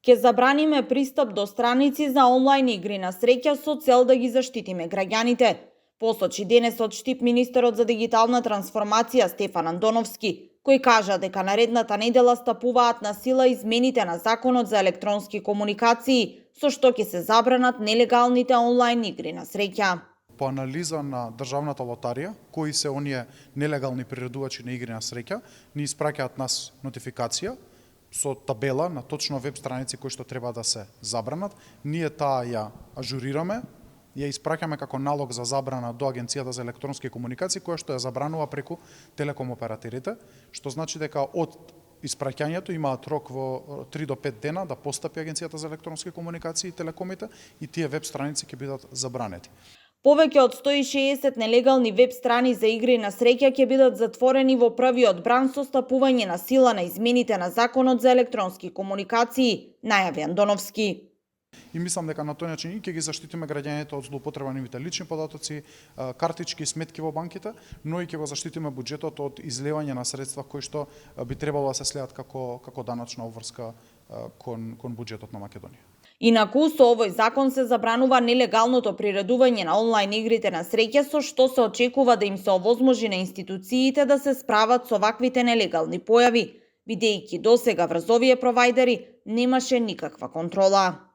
Ке забраниме пристап до страници за онлайн игри на среќа со цел да ги заштитиме граѓаните, посочи денесот штип министерот за дигитална трансформација Стефан Андоновски, кој кажа дека наредната недела стапуваат на сила измените на Законот за електронски комуникации, со што ќе се забранат нелегалните онлайн игри на среќа. По анализа на Државната лотарија, кои се оние нелегални приредувачи на игри на среќа, ни испраќаат нас нотификација со табела на точно веб страници кои што треба да се забранат. Ние таа ја ажурираме, ја испраќаме како налог за забрана до Агенцијата за електронски комуникации, која што ја забранува преку телеком операторите, што значи дека од испраќањето имаат рок во 3 до 5 дена да постапи Агенцијата за електронски комуникации и телекомите и тие веб страници ќе бидат забранети. Повеќе од 160 нелегални веб страни за игри на среќа ќе бидат затворени во првиот бран со стапување на сила на измените на Законот за електронски комуникации, најави Андоновски. И мислам дека на тој начин и ќе ги заштитиме граѓаните од злоупотреба на нивните лични податоци, картички и сметки во банките, но и ќе го заштитиме буџетот од излевање на средства кои што би требало да се слеат како даначна обврска кон буџетот на Македонија. Инаку, со овој закон се забранува нелегалното приредување на онлайн игрите на среќа, со што се очекува да им се овозможи на институциите да се справат со ваквите нелегални појави, бидејќи досега врз овие провајдери немаше никаква контрола.